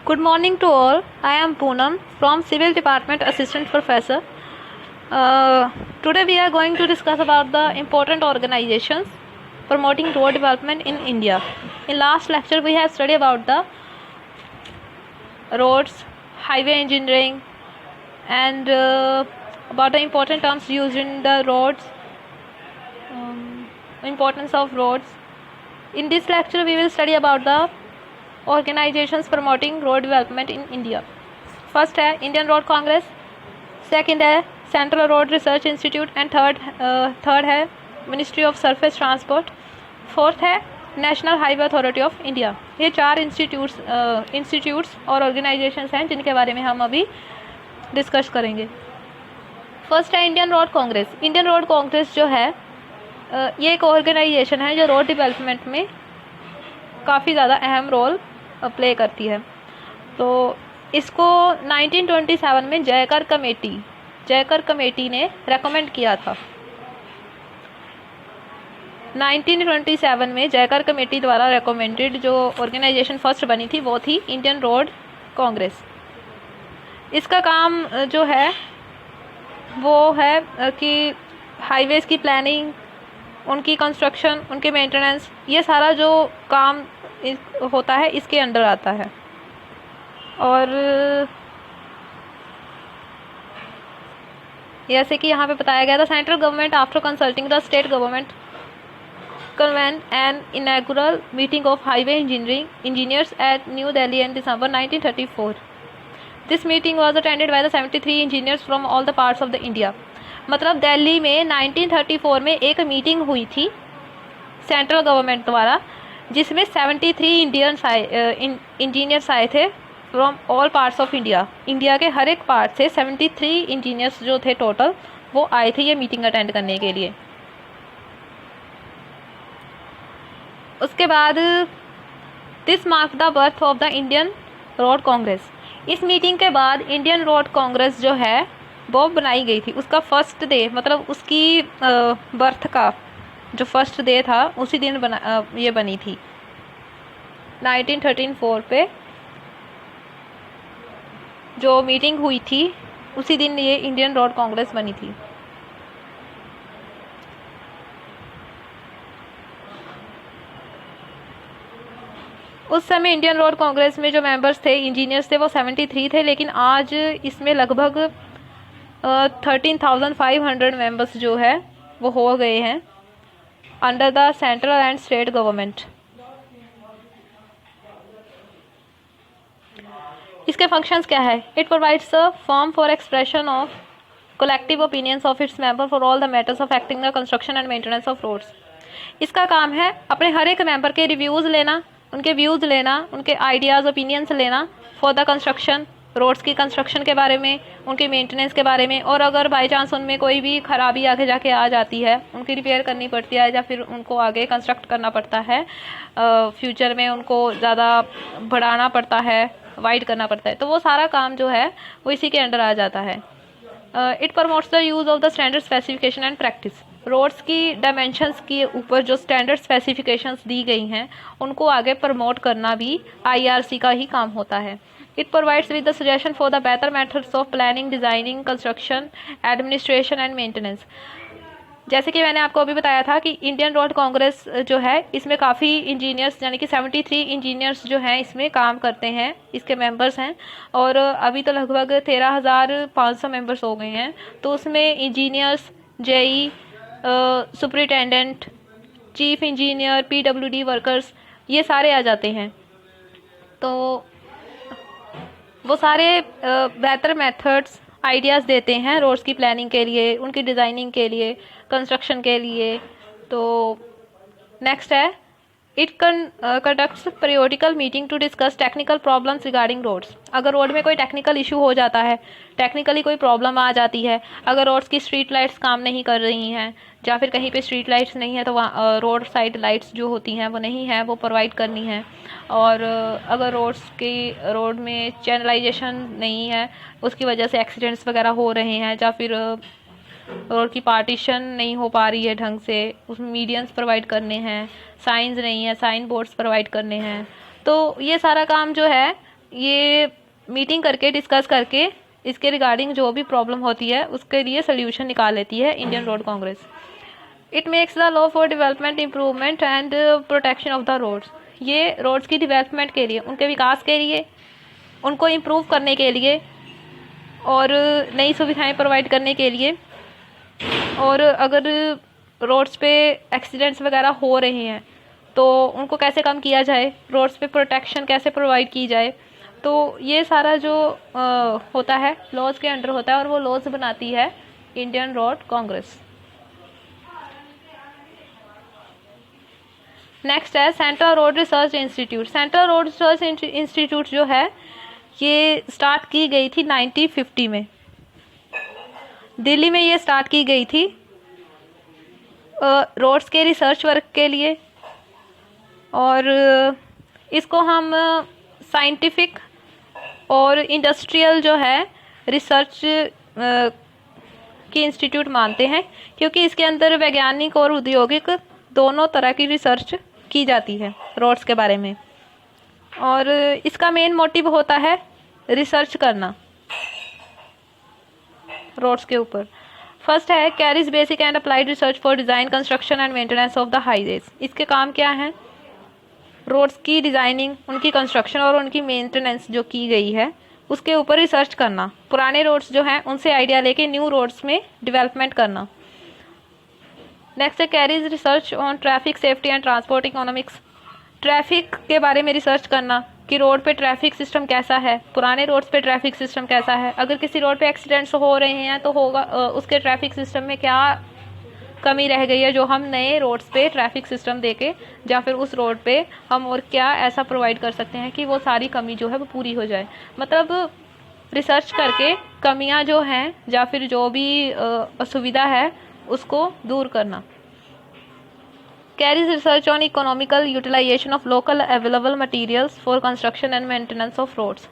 Good morning to all. I am Poonam from Civil Department Assistant Professor. Today we are going to discuss about the important organizations promoting road development in India. In last lecture we have studied about the roads, highway engineering and about the important terms used in the roads, importance of roads. In this lecture we will study about the organizations promoting road development in India. First है Indian Road Congress, second है Central Road Research Institute and third है Ministry of Surface Transport, fourth है National highway authority of India. ये चार institutes और organisations हैं जिनके बारे में हम अभी डिस्कस करेंगे। फर्स्ट है Indian Road Congress. Indian Road Congress जो है ये एक ऑर्गेनाइजेशन है जो रोड डेवलपमेंट में काफ़ी ज़्यादा अहम रोल प्ले करती है। तो इसको 1927 में जयकर कमेटी ने रेकमेंड किया था। 1927 में जयकर कमेटी द्वारा रेकमेंडेड जो ऑर्गेनाइजेशन फर्स्ट बनी थी वो थी इंडियन रोड कांग्रेस। इसका काम जो है वो है कि हाईवेज़ की प्लानिंग, उनकी कंस्ट्रक्शन, उनके मेंटेनेंस, ये सारा जो काम होता है इसके अंडर आता है। और जैसे कि यहाँ पे बताया गया था, central government after consulting the state government convened an inaugural meeting of highway engineers at New Delhi in December 1934. This meeting was attended by the 73 engineers from all the parts of the India. मतलब दिल्ली में 1934 में एक meeting हुई थी central government द्वारा जिसमें 73 engineers आए थे from all parts of India. India के हर एक पार्ट से 73 इंजीनियर्स जो थे टोटल वो आए थे ये मीटिंग अटेंड करने के लिए। उसके बाद this mark the birth of the Indian Road Congress. इस मीटिंग के बाद इंडियन रोड कांग्रेस जो है वो बनाई गई थी। उसका फर्स्ट डे मतलब उसकी बर्थ का जो फर्स्ट डे था उसी दिन ये बनी थी 1934 पे जो मीटिंग हुई थी उसी दिन ये इंडियन रोड कांग्रेस बनी थी। उस समय इंडियन रोड कांग्रेस में जो मेंबर्स थे, इंजीनियर्स थे, वो 73 थे, लेकिन आज इसमें लगभग 13,500 मेंबर्स जो है वो हो गए हैं under the central and state government. इसके फंक्शंस क्या है? It provides a form for expression of collective opinions of its member for all the matters affecting the construction and maintenance of roads. इसका काम है अपने हर एक मेंबर के reviews लेना, उनके व्यूज़ लेना, उनके आइडियाज़ ओपिनियंस लेना फॉर द कंस्ट्रक्शन, रोड्स की कंस्ट्रक्शन के बारे में, उनके मेंटेनेंस के बारे में, और अगर बाई चांस उनमें कोई भी ख़राबी आगे जाके आ जाती है, उनकी रिपेयर करनी पड़ती है या फिर उनको आगे कंस्ट्रक्ट करना पड़ता है, फ्यूचर में उनको ज़्यादा बढ़ाना पड़ता है, वाइड करना पड़ता है, तो वो सारा काम जो है वो इसी के अंडर आ जाता है। It promotes the use of the standard specification and practice. Roads की डायमेंशंस के ऊपर जो स्टैंडर्ड स्पेसिफिकेशंस दी गई हैं उनको आगे प्रमोट करना भी IRC का ही काम होता है। It provides with the suggestion for the better methods of planning, designing, construction, administration and maintenance. जैसे कि मैंने आपको अभी बताया था कि इंडियन रोड कांग्रेस जो है इसमें काफ़ी इंजीनियर्स यानी कि 73 इंजीनियर्स जो हैं इसमें काम करते हैं, इसके मेंबर्स हैं, और अभी तो लगभग 13,500 मेंबर्स हो गए हैं। तो उसमें engineers, JE, superintendent, chief engineer, PWD workers, ये सारे आ जाते हैं। तो वो सारे बेहतर मेथड्स, आइडियाज़ देते हैं रोड्स की प्लानिंग के लिए, उनकी डिज़ाइनिंग के लिए, कंस्ट्रक्शन के लिए। तो नेक्स्ट है it conducts periodical meeting to discuss technical problems regarding roads. अगर रोड में कोई टेक्निकल इशू हो जाता है, टेक्निकली कोई प्रॉब्लम आ जाती है, अगर रोड्स की स्ट्रीट लाइट्स काम नहीं कर रही हैं या फिर कहीं पे स्ट्रीट लाइट्स नहीं है तो वहाँ रोड साइड लाइट्स जो होती हैं वो नहीं है, वो प्रोवाइड करनी है। और अगर रोड में चैनलाइजेशन नहीं है, उसकी वजह से एक्सीडेंट्स वगैरह हो रहे हैं, या फिर रोड की पार्टीशन नहीं हो पा रही है ढंग से, उसमें मीडियंस प्रोवाइड करने हैं, साइंस नहीं है, साइन बोर्ड्स प्रोवाइड करने हैं। तो ये सारा काम जो है ये मीटिंग करके डिस्कस करके इसके रिगार्डिंग जो भी प्रॉब्लम होती है उसके लिए सोल्यूशन निकाल लेती है Indian Road Congress. It makes the law for development improvement and protection of the roads. ये रोड्स की डेवलपमेंट के लिए, उनके विकास के लिए, उनको इम्प्रूव करने के लिए और नई सुविधाएं प्रोवाइड करने के लिए, और अगर रोड्स पे एक्सीडेंट्स वगैरह हो रहे हैं तो उनको कैसे कम किया जाए, रोड्स पे प्रोटेक्शन कैसे प्रोवाइड की जाए, तो ये सारा जो होता है लॉज के अंडर होता है, और वो लॉज बनाती है इंडियन रोड कांग्रेस। नेक्स्ट है Central Road Research institute. Central Road Research institute जो है ये स्टार्ट की गई थी 1950 में, दिल्ली में ये स्टार्ट की गई थी रोड्स के रिसर्च वर्क के लिए, और इसको हम साइंटिफिक और इंडस्ट्रियल जो है रिसर्च की इंस्टीट्यूट मानते हैं, क्योंकि इसके अंदर वैज्ञानिक और औद्योगिक दोनों तरह की रिसर्च की जाती है रोड्स के बारे में, और इसका मेन मोटिव होता है रिसर्च करना रोड्स के ऊपर। फर्स्ट है carries basic and applied research for design construction and maintenance of the highways. इसके काम क्या हैं, रोड्स की डिज़ाइनिंग, उनकी कंस्ट्रक्शन और उनकी मेंटेनेंस जो की गई है उसके ऊपर रिसर्च करना, पुराने रोड्स जो हैं उनसे आइडिया लेके न्यू रोड्स में डेवलपमेंट करना। नेक्स्ट है carries research on traffic safety and transport economics. Traffic के बारे में रिसर्च करना कि रोड पे ट्रैफिक सिस्टम कैसा है, पुराने रोड्स पे ट्रैफिक सिस्टम कैसा है, अगर किसी रोड पे एक्सीडेंट्स हो रहे हैं तो होगा उसके ट्रैफिक सिस्टम में क्या कमी रह गई है जो हम नए रोड्स पे ट्रैफिक सिस्टम देके, या फिर उस रोड पे हम और क्या ऐसा प्रोवाइड कर सकते हैं कि वो सारी कमी जो है वो पूरी हो जाए। मतलब रिसर्च करके कमियां जो हैं या फिर जो भी असुविधा है उसको दूर करना। Carries research on economical utilisation of local available materials for construction and maintenance of roads.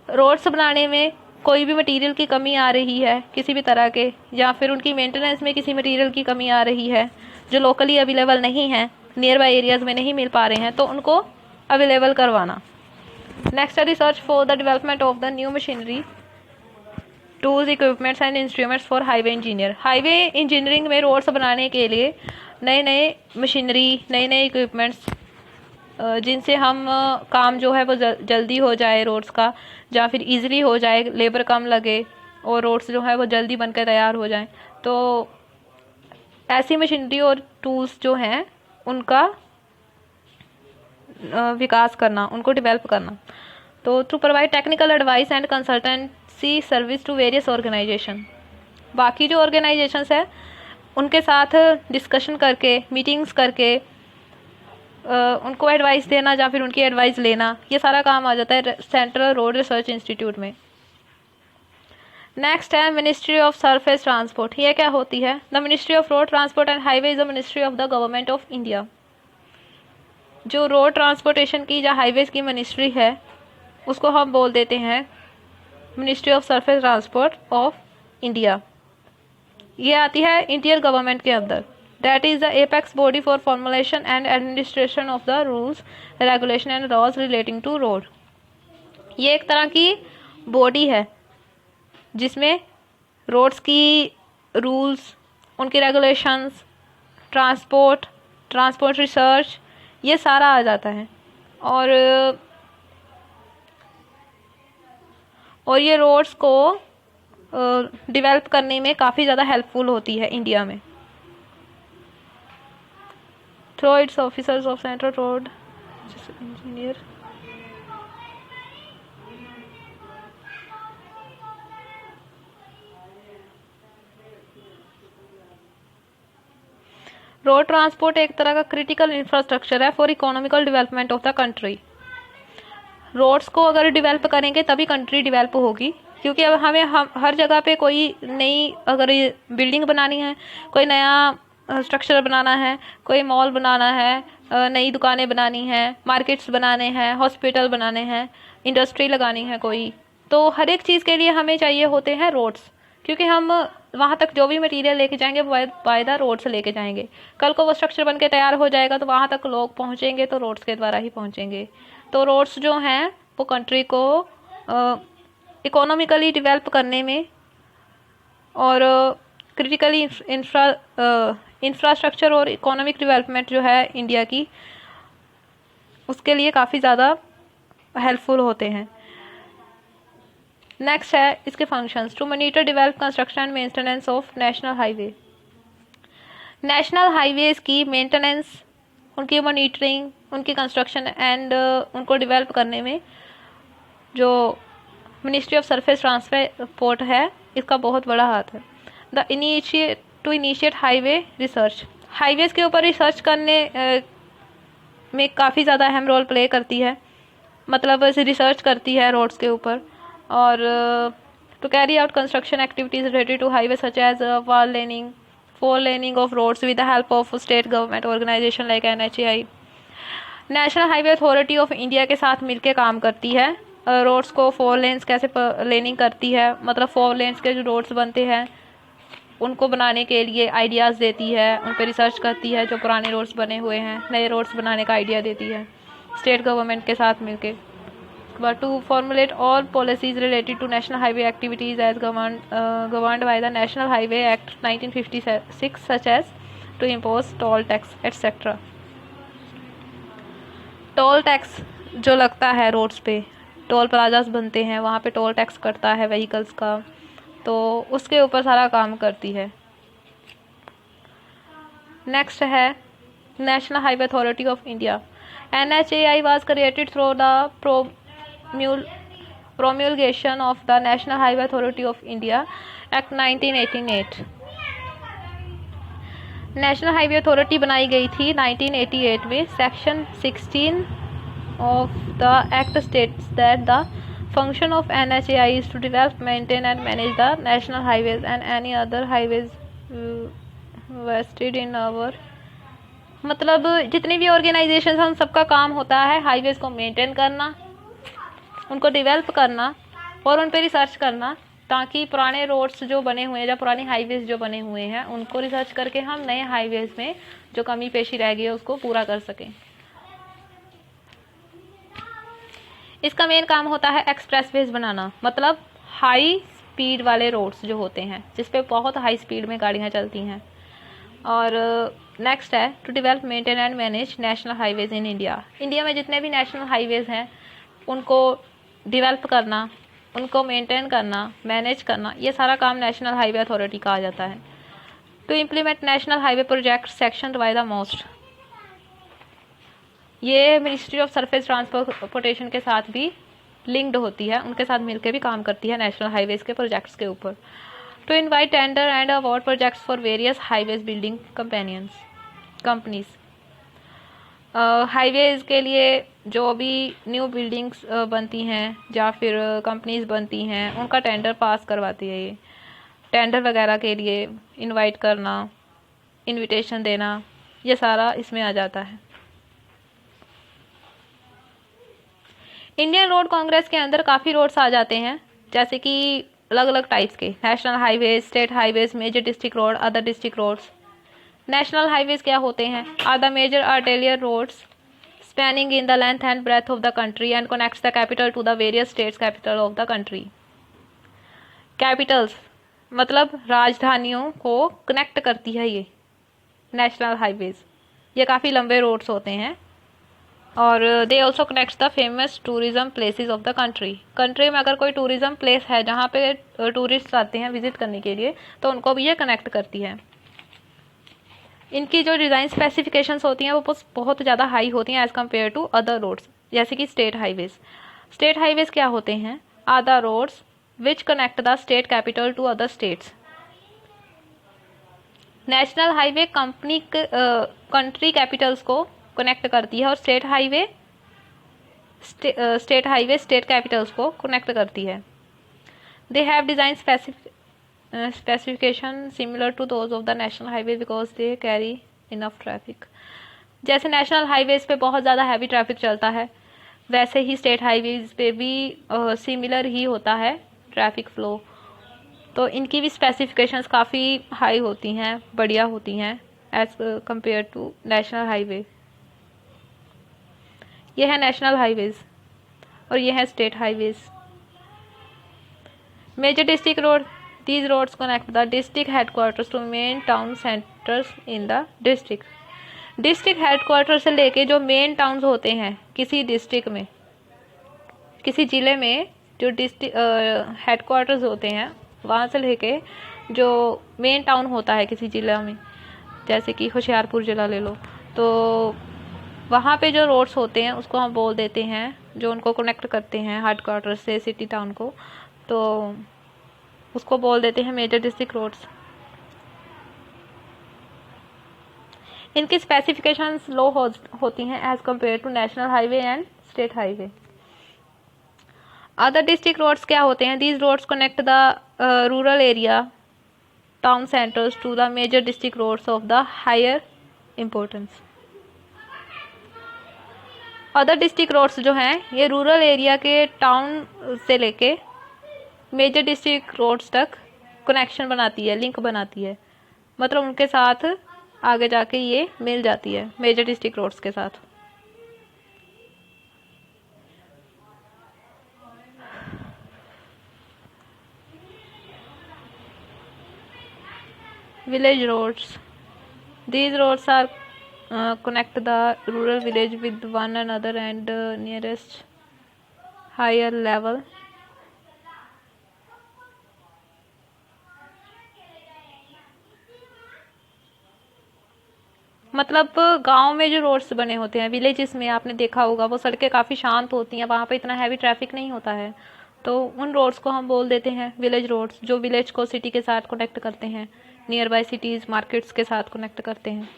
Roads बनाने में कोई भी मटेरियल की कमी आ रही है किसी भी तरह के, या फिर उनकी मेंटेनेंस में किसी मटेरियल की कमी आ रही है जो लोकली अवेलेबल नहीं है, नियर बाई एरियाज़ में नहीं मिल पा रहे हैं, तो उनको अवेलेबल करवाना। नेक्स्ट है research for the development of the new machinery tools equipments and instruments for highway engineer. Highway engineering में रोड्स बनाने के लिए नए नए मशीनरी, नए नए इक्विपमेंट्स जिनसे हम काम जो है वो जल्दी हो जाए रोड्स का, या फिर इजीली हो जाए, लेबर कम लगे और रोड्स जो है वो जल्दी बनकर तैयार हो जाएं, तो ऐसी मशीनरी और टूल्स जो हैं उनका विकास करना, उनको डेवलप करना। तो to provide technical advice and consultancy service to various organisation. बाकी जो ऑर्गेनाइजेशंस है उनके साथ डिस्कशन करके, मीटिंग्स करके उनको एडवाइस देना या फिर उनकी एडवाइस लेना, ये सारा काम आ जाता है सेंट्रल रोड रिसर्च इंस्टीट्यूट में। नेक्स्ट है मिनिस्ट्री ऑफ सरफेस ट्रांसपोर्ट। ये क्या होती है? The ministry of road transport and highway is the ministry of the government of India. जो रोड ट्रांसपोर्टेशन की या हाईवेज की मिनिस्ट्री है उसको हम बोल देते हैं ministry of Surface transport of India. ये आती है इंडियन गवर्नमेंट के अंदर। That is the apex body for formulation and administration of the rules, regulation and laws relating to road। ये एक तरह की बॉडी है जिसमें रोड्स की रूल्स, उनकी रेगुलेशंस, ट्रांसपोर्ट रिसर्च, ये सारा आ जाता है। और ये रोड्स को डेवलप करने में काफ़ी ज़्यादा हेल्पफुल होती है इंडिया में। Through its officers of Central Road Engineer, road transport एक तरह का क्रिटिकल इंफ्रास्ट्रक्चर है for economical development of the country. Roads को अगर डेवलप करेंगे तभी कंट्री डेवलप होगी, क्योंकि अब हम हर जगह पे कोई नई अगर बिल्डिंग बनानी है, कोई नया स्ट्रक्चर बनाना है, कोई मॉल बनाना है, नई दुकानें बनानी हैं, मार्केट्स बनाने हैं, हॉस्पिटल बनाने हैं, इंडस्ट्री लगानी है कोई, तो हर एक चीज़ के लिए हमें चाहिए होते हैं रोड्स, क्योंकि हम वहाँ तक जो भी मटेरियल लेके जाएंगे बाय द रोड से लेके जाएंगे। कल को वो स्ट्रक्चर बन के तैयार हो जाएगा तो वहाँ तक लोग पहुँचेंगे तो रोड्स के द्वारा ही पहुँचेंगे। तो रोड्स जो हैं वो कंट्री को इकोनॉमिकली डेवलप करने में और क्रिटिकली इंफ्रास्ट्रक्चर और इकोनॉमिक डेवलपमेंट जो है इंडिया की, उसके लिए काफ़ी ज़्यादा हेल्पफुल होते हैं। नेक्स्ट है इसके functions. To monitor develop construction and maintenance of national highway. National highways की मेंटेनेंस, उनकी मॉनिटरिंग, उनकी कंस्ट्रक्शन एंड उनको डेवलप करने में जो मिनिस्ट्री ऑफ सरफेस ट्रांसपोर्ट है, इसका बहुत बड़ा हाथ है। To initiate highway research. Highways के ऊपर रिसर्च करने में काफ़ी ज़्यादा अहम रोल प्ले करती है, मतलब ऐसे रिसर्च करती है रोड्स के ऊपर। और to carry out construction activities related to highway such as wall laning, four laning of roads with the help of state government organisation like NHAI। National highway authority of India के साथ मिलकर काम करती है। Roads को four lens कैसे laning करती है, मतलब फोर लेन्स के जो रोड्स बनते हैं उनको बनाने के लिए आइडियाज़ देती है, उन पर रिसर्च करती है, जो पुराने रोड्स बने हुए हैं नए रोड्स बनाने का आइडिया देती है स्टेट गवर्नमेंट के साथ मिलके। But to formulate all policies related to national highway activities as governed by the national highway act 1956 such as to impose toll tax etcetera. Toll tax जो लगता है रोड्स पे, टोल प्लाजास बनते हैं, वहाँ पे टोल टैक्स कटता है व्हीकल्स का, तो उसके ऊपर सारा काम करती है। नेक्स्ट है National highway authority of India. NHAI was created through the promulgation of the National Highway Authority of India Act 1988। National highway authority बनाई गई थी 1988 में। Section 16 of the act states that the function of NHAI is to develop, maintain and manage the national highways and any other highways vested in our, मतलब जितनी भी organisation हैं उन सबका काम होता है हाईवेज़ को मेंटेन करना, उनको डेवलप करना और उन पर रिसर्च करना, ताकि पुराने रोड्स जो बने हुए हैं या पुराने हाईवेज़ जो बने हुए हैं उनको रिसर्च करके हम नए हाईवेज़ में जो कमी पेशी रह गई है उसको पूरा कर सकें। इसका मेन काम होता है एक्सप्रेसवेज बनाना, मतलब हाई स्पीड वाले रोड्स जो होते हैं जिस पे बहुत हाई स्पीड में गाड़ियाँ चलती हैं। और नेक्स्ट है to develop, maintain and manage national highways in India. India में जितने भी नेशनल हाईवेज़ हैं उनको डेवलप करना, उनको मेंटेन करना, मैनेज करना, ये सारा काम नेशनल हाईवे अथॉरिटी का आ जाता है। To implement national highway project section by the most, ये मिनिस्ट्री ऑफ सरफेस ट्रांसपोर्टेशन के साथ भी लिंक्ड होती है, उनके साथ मिलकर भी काम करती है नेशनल हाईवेज़ के प्रोजेक्ट्स के ऊपर। To invite tender and award projects for various highways building companies. Highways के लिए जो भी न्यू बिल्डिंग्स बनती हैं या फिर कंपनीज बनती हैं उनका टेंडर पास करवाती है ये। टेंडर वगैरह के लिए इनवाइट करना, इनविटेशन देना, ये सारा इसमें आ जाता है। इंडियन रोड कांग्रेस के अंदर काफ़ी रोड्स आ जाते हैं, जैसे कि अलग अलग टाइप्स के national highways, state highways, major district road, other district roads. National highways क्या होते हैं? Are the major arterial roads spanning in the length and breadth of the country and connects the capital to the various states capital of the country. Capitals मतलब राजधानियों को connect करती है ये national highways. ये काफ़ी लंबे रोड्स होते हैं और they also connects the famous tourism places of the country. Country में अगर कोई टूरिज्म प्लेस है जहाँ पे टूरिस्ट आते हैं विजिट करने के लिए, तो उनको भी ये कनेक्ट करती है। इनकी जो डिज़ाइन स्पेसिफिकेशंस होती हैं वो बहुत ज़्यादा हाई होती हैं as compare to other roads, जैसे कि स्टेट हाईवेज़। स्टेट हाईवेज़ क्या होते हैं? Are the roads which connect the state capital to other states. National highway country capitals को कनेक्ट करती है और स्टेट हाईवे स्टेट कैपिटल्स को कनेक्ट करती है। They have design specification similar to those of the national highway because they carry enough traffic. जैसे national highways पे बहुत ज़्यादा हैवी ट्रैफिक चलता है, वैसे ही स्टेट हाईवेज़ पे भी सिमिलर ही होता है ट्रैफिक फ़्लो। तो इनकी भी स्पेसिफिकेशंस काफ़ी हाई होती हैं, बढ़िया होती हैं as compare to national highway. यह है नेशनल हाईवेज़। और ये है state highways. Major district road, these roads connect the district headquarters to main town centres in the district. District headquarter से लेके जो मेन टाउन्स होते हैं किसी डिस्ट्रिक्ट में, किसी ज़िले में जो डिस्ट्रिक्ट हेडक्वार्टर्स होते हैं, वहाँ से लेके जो मेन टाउन होता है किसी ज़िला में, जैसे कि होशियारपुर ज़िला ले लो, तो वहाँ पे जो रोड्स होते हैं उसको हम बोल देते हैं, जो उनको कनेक्ट करते हैं हेडक्वार्टर से सिटी टाउन को, तो उसको बोल देते हैं मेजर डिस्ट्रिक्ट रोड्स। इनकी स्पेसिफिकेशंस लो होती हैं as compare to national highway and state highway. Other district roads क्या होते हैं? These roads connect the rural area town centres to the major district roads of the higher importance. Other district roads जो हैं ये rural area के town से लेके major district roads तक कनेक्शन बनाती है, लिंक बनाती है, मतलब उनके साथ आगे जाके ये मिल जाती है मेजर डिस्ट्रिक्ट रोड्स के साथ। Village roads, these roads are connect the rural village with one another and nearest higher level। मतलब गांव में जो रोड्स बने होते हैं विलेजेस में, आपने देखा होगा वो सड़कें काफ़ी शांत होती हैं, वहाँ पे इतना हैवी ट्रैफिक नहीं होता है, तो उन रोड्स को हम बोल देते हैं विलेज रोड्स, जो विलेज को सिटी के साथ कनेक्ट करते हैं, नियर बाय सिटीज़ मार्केट्स के साथ कनेक्ट करते हैं।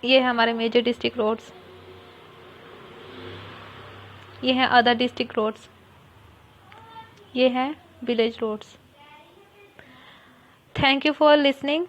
ये है हमारे मेजर डिस्ट्रिक्ट रोड्स, ये हैं अदर डिस्ट्रिक्ट रोड्स, ये हैं village roads. Thank you for listening.